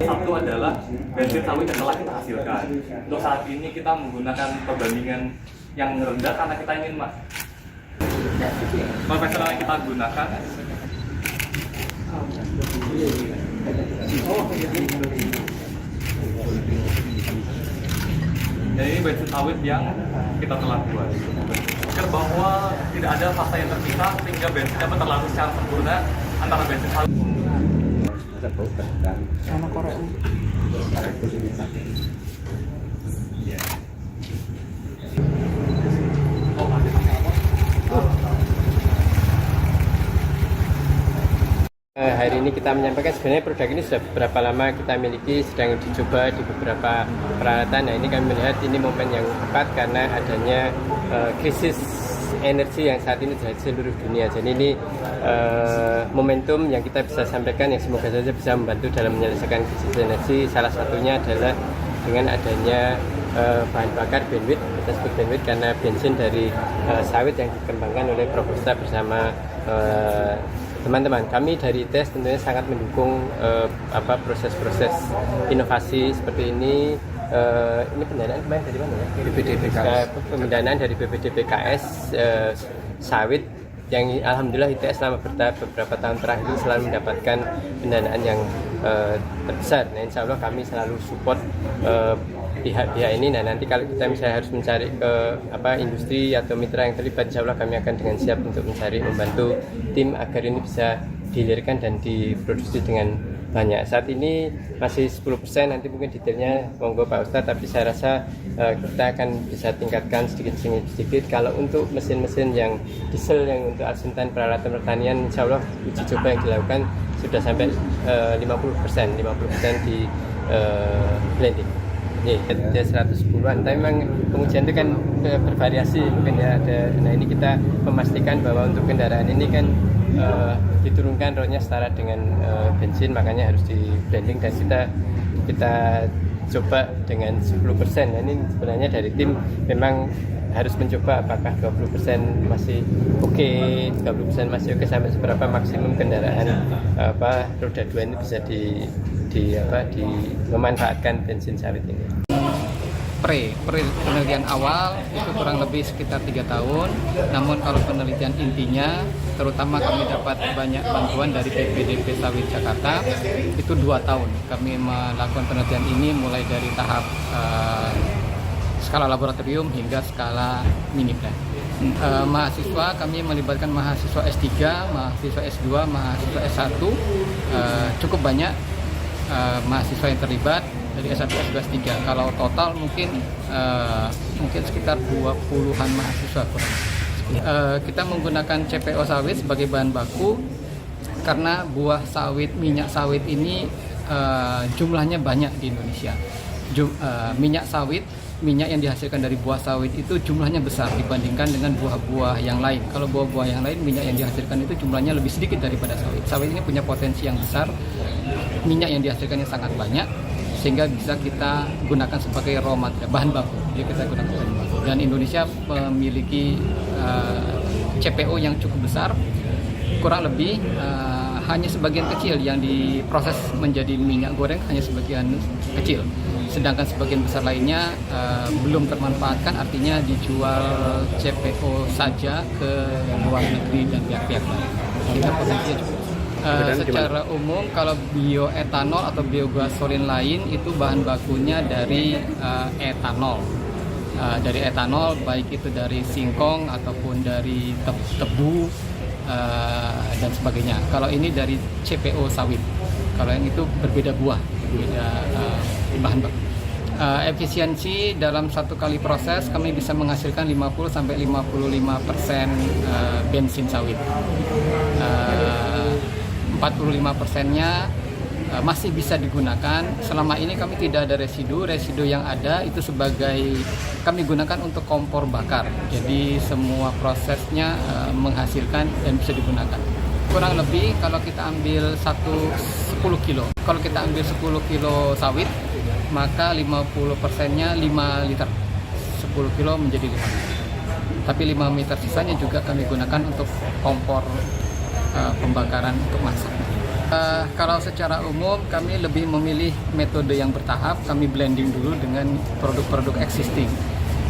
Satu adalah bensin sawit yang telah kita hasilkan. Untuk saat ini kita menggunakan perbandingan yang rendah karena kita ingin konvensional yang kita gunakan. Dan ini bensin sawit yang kita telah buat. Pikir bahwa tidak ada fase yang terpisah sehingga bensin dapat terlalu secara sempurna antara bensin sawit sama korek. Hari ini kita menyampaikan sebenarnya produk ini sudah beberapa lama kita miliki, sedang dicoba di beberapa peralatan. Nah, ini kami melihat ini momen yang tepat karena adanya krisis energi yang saat ini terjadi di seluruh dunia. Jadi ini momentum yang kita bisa sampaikan yang semoga saja bisa membantu dalam menyelesaikan krisis energi. Salah satunya adalah dengan adanya bahan bakar benwit, kita sebut benwit karena bensin dari sawit yang dikembangkan oleh Proposta bersama teman-teman. Kami dari ITS tentunya sangat mendukung proses-proses inovasi seperti ini. Ini pendanaan kemarin dari mana ya? BPDPKS. Pendanaan dari BPDPKS sawit yang alhamdulillah ITS selama beberapa tahun terakhir ini selalu mendapatkan pendanaan yang terbesar. Nah, insya Allah kami selalu support pihak-pihak ini. Nah, nanti kalau kita misalnya harus mencari ke industri atau mitra yang terlibat, insya Allah kami akan dengan siap untuk membantu tim agar ini bisa dihilirkan dan diproduksi dengan banyak. Saat ini masih 10%, nanti mungkin detailnya monggo Pak Ustadz, tapi saya rasa kita akan bisa tingkatkan sedikit. Kalau untuk mesin-mesin yang diesel yang untuk asintan peralatan pertanian, insya Allah uji coba yang dilakukan sudah sampai 50% di blending. Nih, ada 110-an, tapi memang pengujian itu kan bervariasi mungkin ya ada. Nah, ini kita memastikan bahwa untuk kendaraan ini kan diturunkan roadnya setara dengan bensin, makanya harus di blending dan kita coba dengan 10%. Nah, ini sebenarnya dari tim memang harus mencoba apakah 20% masih oke, 30% masih oke, sampai seberapa maksimum kendaraan roda 2 ini bisa memanfaatkan bensin sawit ini. Penelitian awal itu kurang lebih sekitar 3 tahun. Namun kalau penelitian intinya, terutama kami dapat banyak bantuan dari BPDP Sawit Jakarta, itu 2 tahun. Kami melakukan penelitian ini mulai dari tahap skala laboratorium hingga skala mini plant. Mahasiswa, kami melibatkan mahasiswa S3, mahasiswa S2, mahasiswa S1, cukup banyak mahasiswa yang terlibat dari S1, S2, S3. Kalau total mungkin sekitar 20-an mahasiswa kurang. Kita menggunakan CPO sawit sebagai bahan baku karena buah sawit, minyak sawit ini jumlahnya banyak di Indonesia. Minyak yang dihasilkan dari buah sawit itu jumlahnya besar dibandingkan dengan buah-buah yang lain. Kalau buah-buah yang lain, minyak yang dihasilkan itu jumlahnya lebih sedikit daripada sawit. Sawit ini punya potensi yang besar, minyak yang dihasilkannya sangat banyak, sehingga bisa kita gunakan sebagai raw material, bahan baku. Jadi kita gunakan bahan baku. Dan Indonesia memiliki CPO yang cukup besar, kurang lebih hanya sebagian kecil yang diproses menjadi minyak goreng, hanya sebagian kecil. Sedangkan sebagian besar lainnya belum termanfaatkan, artinya dijual CPO saja ke luar negeri dan pihak-pihak lain. Kita potensinya cukup. Secara umum kalau bioetanol atau biogasolin lain itu bahan bakunya dari etanol. Dari etanol, baik itu dari singkong ataupun dari tebu dan sebagainya. Kalau ini dari CPO sawit. Kalau yang itu berbeda buah, berbeda bahan baku. Efisiensi dalam satu kali proses kami bisa menghasilkan 50-55% bensin sawit. 45%-nya masih bisa digunakan. Selama ini kami tidak ada residu yang ada itu sebagai kami gunakan untuk kompor bakar. Jadi semua prosesnya menghasilkan dan bisa digunakan. Kurang lebih kalau kita ambil 10 kilo. Kalau kita ambil 10 kilo sawit, maka 50%-nya 5 liter. 10 kilo menjadi 5 liter. Tapi 5 liter sisanya juga kami gunakan untuk kompor pembakaran untuk masak. Kalau secara umum kami lebih memilih metode yang bertahap, kami blending dulu dengan produk-produk existing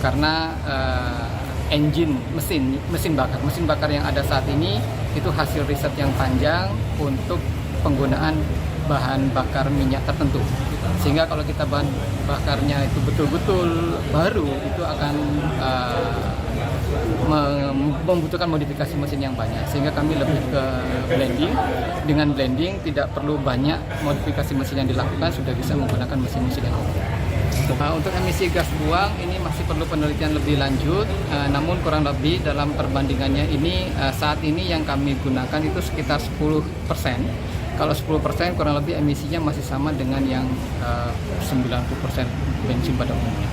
karena engine mesin bakar yang ada saat ini itu hasil riset yang panjang untuk penggunaan bahan bakar minyak tertentu, sehingga kalau kita bahan bakarnya itu betul-betul baru itu akan membutuhkan modifikasi mesin yang banyak, sehingga kami lebih ke blending. Dengan blending tidak perlu banyak modifikasi mesin yang dilakukan, sudah bisa menggunakan mesin-mesin yang umum. Untuk emisi gas buang ini masih perlu penelitian lebih lanjut, namun kurang lebih dalam perbandingannya ini saat ini yang kami gunakan itu sekitar 10%. Kalau 10% kurang lebih emisinya masih sama dengan yang 90% bensin pada umumnya.